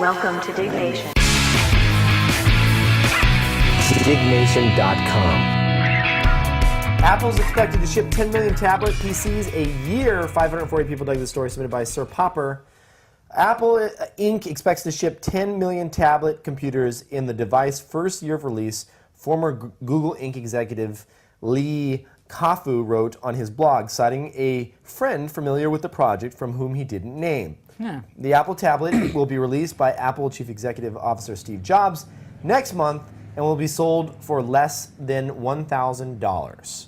Welcome to Dig Nation. Dignation.com. Apple's expected to ship 10 million tablet PCs a year. 540 people dug the story submitted by Sir Popper. Apple Inc. expects to ship 10 million tablet computers in the device's first year of release. Former Google Inc. executive Lee Kafu wrote on his blog, citing a friend familiar with the project from whom he didn't name. Yeah. The Apple tablet will be released by Apple Chief Executive Officer Steve Jobs next month and will be sold for less than $1,000.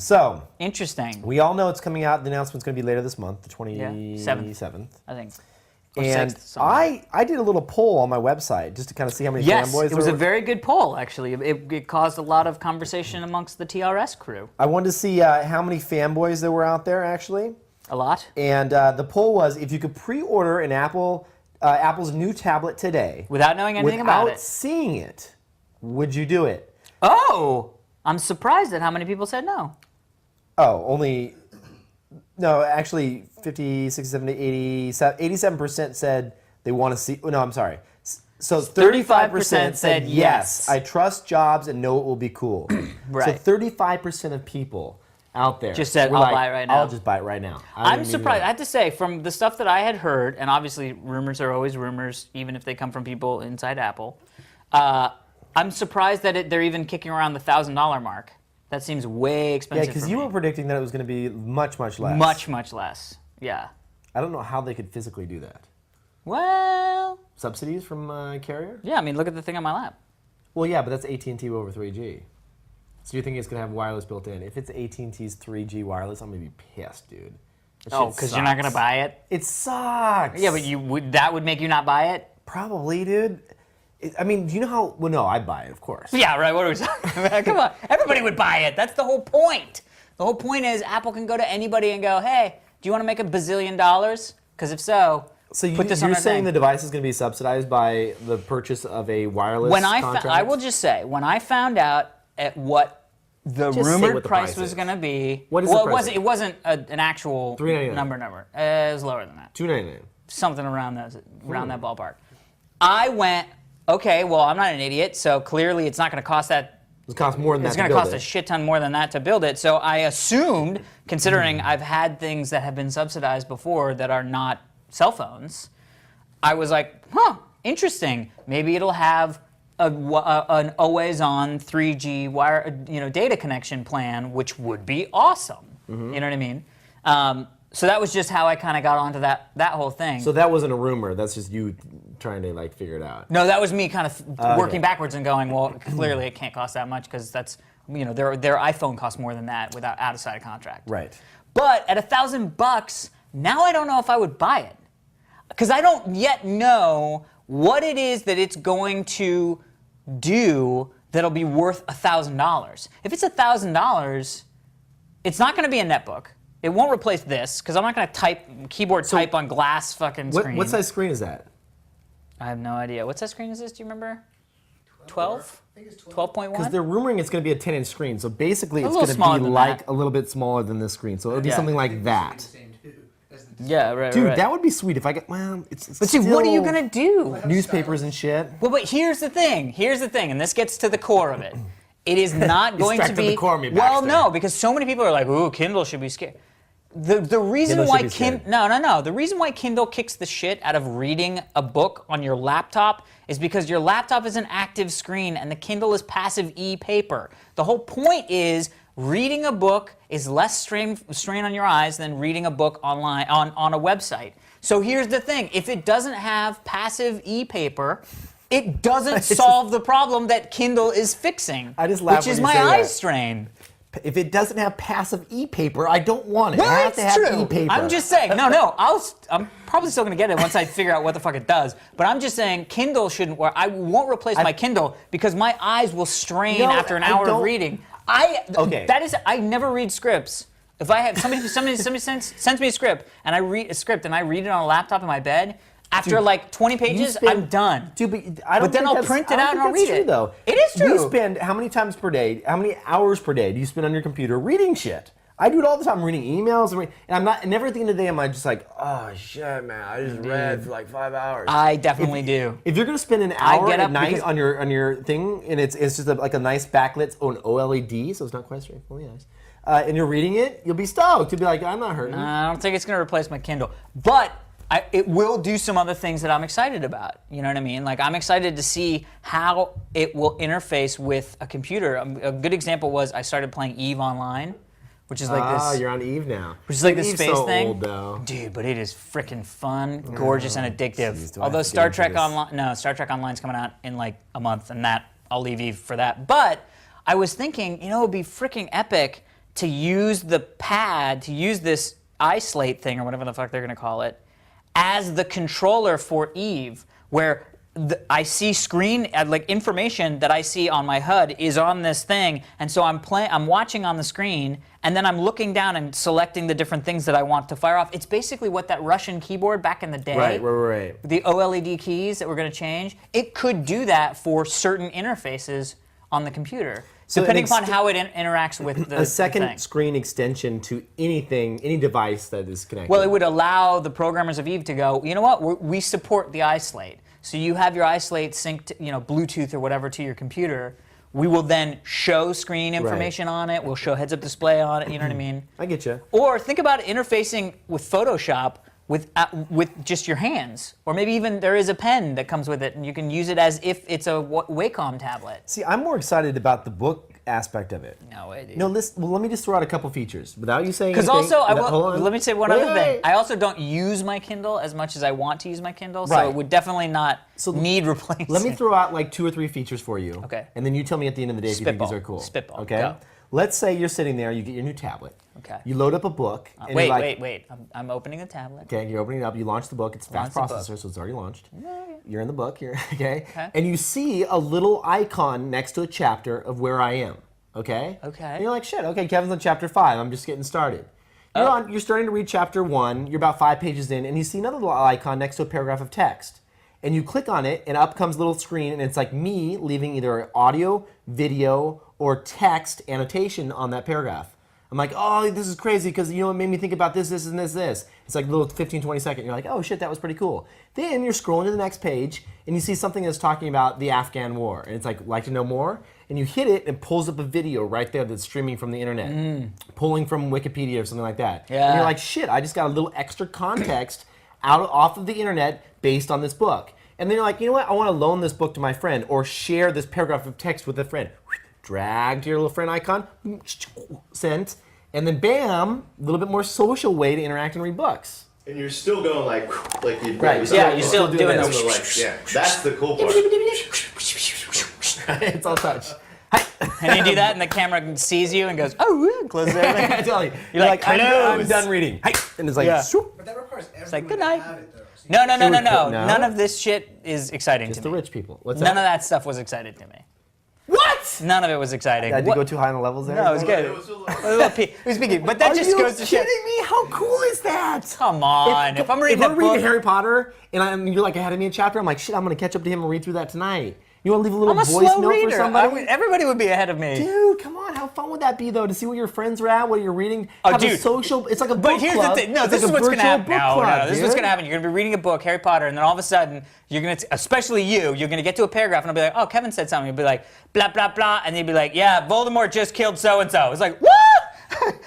So, Interesting. we all know it's coming out. The announcement's going to be later this month, the 27th. I think. And 6th, somewhere. I did a little poll on my website just to kind of see how many Yes, fanboys it was there a were. very good poll, actually. It caused a lot of conversation amongst the TRS crew. I wanted to see how many fanboys there were out there, actually. A lot. And the poll was, if you could pre-order an Apple's new tablet today, Without knowing anything about without it. seeing it, would you do it? Oh! I'm surprised at how many people said no. Oh, no, actually 50, 60, 70, 87% said they want to see, no, I'm sorry. So 35% said yes. I trust Jobs and know it will be cool. Right. So 35% of people out there Just said, were "I'll like, buy it right now." I'll just buy it right now. I'm surprised. I have to say, from the stuff that I had heard, and obviously rumors are always rumors, even if they come from people inside Apple, I'm surprised that they're even kicking around the $1,000 mark. That seems way Yeah, expensive because for you me. were predicting that it was going to be much, much less. Much, much less. Yeah. I don't know how they could physically do that. Well, Subsidies from carrier? yeah, I mean, look at the thing on my lap. Well, yeah, but that's AT&T over 3G. So you think it's going to have wireless built in? If it's AT&T's 3G wireless, I'm going to be pissed, dude. That Oh, shit because you're not going to sucks. buy it? It sucks. Yeah, but that would make you not buy it? Probably, dude. I mean, do you know how? Well, no, I'd buy it, of course. Yeah, right. What are we talking about? Come on. Everybody would buy it. That's the whole point. The whole point is Apple can go to anybody and go, hey, do you want to make $1 billion? Because if so, So put this on you're our saying thing. the device is going to be subsidized by the purchase of a wireless When contract? I will just say, when I found out at what the Just say rumored what the price price was is. going to be, What is the well, price? it wasn't an actual $3.99. number. It was lower than that. $2.99. Something around that ballpark. I went, okay, well, I'm not an idiot, so clearly it's not going to cost that. It costs more than that. It's going to cost a shit ton more than that to build it. So I assumed, considering I've had things that have been subsidized before that are not cell phones, I was like, interesting. Maybe it'll have an always-on 3G wire, data connection plan, which would be awesome. You know what I mean? So that was just how I kind of got onto that whole thing. So that wasn't a rumor. That's just you trying to figure it out. No, that was me kind of working backwards and going, well, clearly it can't cost that much because that's, their iPhone costs more than that without outside of contract. Right. But at $1,000, now I don't know if I would buy it because I don't yet know what it is that it's going to do that'll be worth $1,000. If it's $1,000, it's not going to be a netbook. It won't replace this because I'm not going to keyboard type on glass fucking screen. What size screen is that? I have no idea. What size screen is this? Do you remember? 12? I think it's 12.1? Because they're rumoring it's going to be a 10-inch screen, so basically it's little going smaller to be than like that. a little bit smaller than this screen. So it'll be Yeah. something like that. Yeah, right, Dude, right. that would be sweet if I get. Well, it's But see, what are you still going to do? newspapers and shit. Well, but here's the thing, and this gets to the core of it. It is not going to struck to be. the core of me, Well, Baxter. no, because so many people are like, "Ooh, Kindle should be scared." The reason Kindle why should be scared. No. The reason why Kindle kicks the shit out of reading a book on your laptop is because your laptop is an active screen and the Kindle is passive e-paper. The whole point is reading a book is less strain on your eyes than reading a book online on a website. So here's the thing: if it doesn't have passive e-paper, it doesn't solve the problem that Kindle is fixing, I just laugh which is when my you say eye that. strain. If it doesn't have passive e-paper, I don't want it. Well, I have to it's have true. e-paper. I'm just saying. No. I'm probably still going to get it once I figure out what the fuck it does. But I'm just saying, Kindle shouldn't work. I won't replace my Kindle because my eyes will strain No, after an I hour of don't- reading. Okay. I never read scripts. If I have somebody sends me a script and I read it on a laptop in my bed. After Dude, like 20 pages, spend- I'm done. Dude, but I don't But then think I'll that's- print it I don't out and think I'll that's read true, it. Though. It is true. You spend how many times per day, how many hours per day do you spend on your computer reading shit? I do it all the time. I'm reading emails, and I'm not. And never at the end of the day, am I just like, oh shit, man, I just read for like 5 hours. I definitely do. If you're gonna spend an hour at night on your thing, and it's just like a nice backlit OLED, so it's not quite straightforward, nice. And you're reading it, you'll be stoked. You'll be like, I'm not hurting. I don't think it's gonna replace my Kindle, but it will do some other things that I'm excited about. You know what I mean? Like, I'm excited to see how it will interface with a computer. A good example was I started playing EVE Online, which is like this. You're on EVE now. Which is like this EVE's space so thing. Old, though. Dude, but it is freaking fun, gorgeous, and addictive. Jeez, Although Star Trek Online's coming out in like a month, and I'll leave EVE for that. But I was thinking, it would be freaking epic to use the pad, to use this iSlate thing, or whatever the fuck they're gonna call it, as the controller for EVE, where I see screen, like information that I see on my HUD is on this thing, and so I'm watching on the screen, and then I'm looking down and selecting the different things that I want to fire off. It's basically what that Russian keyboard back in the day, right. The OLED keys that we're going to change, it could do that for certain interfaces on the computer. So depending upon how it interacts with the second thing. Screen extension to anything, any device that is connected. Well, it would allow the programmers of EVE to go, you know what, we support the iSlate. So you have your iSlate synced, Bluetooth or whatever to your computer. We will then show screen information on it. We'll show heads-up display on it. You know what I mean? I get you. Or think about interfacing with Photoshop with just your hands, or maybe even there is a pen that comes with it, and you can use it as if it's a Wacom tablet. See, I'm more excited about the book aspect of it. No way, dude. No, let me just throw out a couple features without you saying. Because anything. also, let me say one other thing. I also don't use my Kindle as much as I want to use my Kindle, so it would definitely not need replacing. Let me throw out like 2 or 3 features for you. Okay. And then you tell me at the end of the day if you think these are cool. Spitball. Okay. Go. Let's say you're sitting there, you get your new tablet. Okay. You load up a book. And Wait. I'm opening the tablet. Okay, you're opening it up. You launch the book. It's a fast processor, so it's already launched. You're in the book. Okay. And you see a little icon next to a chapter of where I am. Okay. And you're like, shit. Okay, Kevin's on chapter 5. I'm just getting started. You're starting to read chapter 1. You're about 5 pages in, and you see another little icon next to a paragraph of text. And you click on it, and up comes a little screen, and it's like me leaving either an audio, video, or text annotation on that paragraph. I'm like, oh, this is crazy because it made me think about this, and this. It's like a little 15, 20 second. You're like, oh shit, that was pretty cool. Then you're scrolling to the next page and you see something that's talking about the Afghan war. And it's like to know more? And you hit it and it pulls up a video right there that's streaming from the internet, pulling from Wikipedia or something like that. Yeah. And you're like, shit, I just got a little extra context off of the internet based on this book. And then you're like, you know what? I want to loan this book to my friend or share this paragraph of text with a friend. Drag to your little friend icon, sent, and then bam, a little bit more social way to interact and read books. And you're still going like you'd you're still doing this. Yeah, that's the cool part. It's all touch. And you do that, and the camera sees you and goes, oh, close everything. I tell you, You're like, I'm done reading. And it's like, swoop. But that requires everyone like, good night. to have it, though. So No. No? None of this shit is exciting Just to the me. rich people. What's None that? of that stuff was exciting to me. What? None of it was exciting. Did you go too high on the levels there? No, it was good. It was a little- It was peaky. But that just goes to show. Are you kidding me? How cool is that? Come on. If I'm reading a book, Harry Potter and you're like ahead of me in a chapter, I'm like, shit, I'm going to catch up to him and read through that tonight. You want to leave a little I'm a voice slow note reader. for somebody? Everybody would be ahead of me. Dude, come on. How fun would that be, though, to see where your friends are at, what you're reading? Oh, have dude. a social, it's like a book But here's club. the thing. No, It's this like is a what's going to virtual happen. book No, club, this is what's dude. going to happen. You're going to be reading a book, Harry Potter, and then all of a sudden, you're going to, especially you're going to get to a paragraph, and I'll be like, oh, Kevin said something. You'll be like, blah, blah, blah. And you'll be like, yeah, Voldemort just killed so-and-so. It's like, what?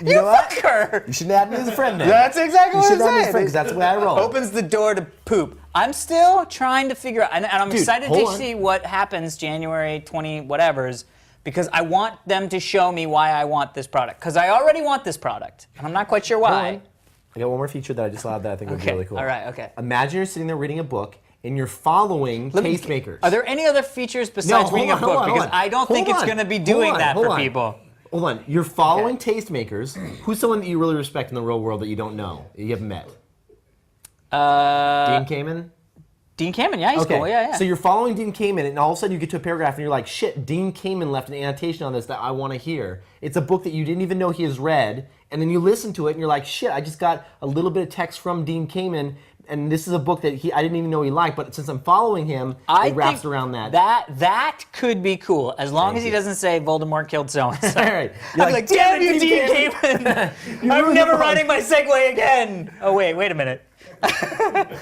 You know what? fucker. You shouldn't add me as a friend then. That's exactly what I'm You should add me as a saying. friend because that's the way I roll. Opens the door to poop. I'm still trying to figure out, and I'm Dude, excited hold to on. see what happens January 20 whatevers, because I want them to show me why I want this product. Because I already want this product, and I'm not quite sure why. I got one more feature that I just allowed that I think would be really cool. All right, okay. Imagine you're sitting there reading a book and you're following tastemakers. Are there any other features besides reading a book? Because I don't think it's going to be doing that for people. Hold on. You're following tastemakers. Who's someone that you really respect in the real world that you don't know, that you haven't met? Dean Kamen? Dean Kamen, yeah, he's cool. Yeah. So you're following Dean Kamen, and all of a sudden you get to a paragraph, and you're like, shit, Dean Kamen left an annotation on this that I want to hear. It's a book that you didn't even know he has read, and then you listen to it, and you're like, shit, I just got a little bit of text from Dean Kamen, and this is a book that I didn't even know he liked, but since I'm following him, it wraps around that. That could be cool, as long as he doesn't say Voldemort killed so-and-so. All right. I'm like, damn you, Dean Kamen! I'm never riding my Segway again! Oh, wait a minute. I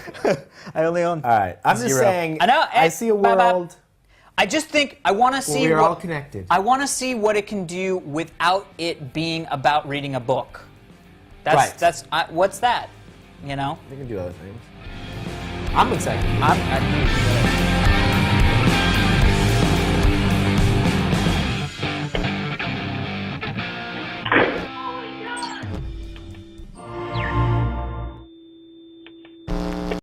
only own All right, I'm just saying, I know, I see a world... I just think I want to see. We're all connected. I want to see what it can do without it being about reading a book. That's what's that? You know? They can do other things. I'm excited. I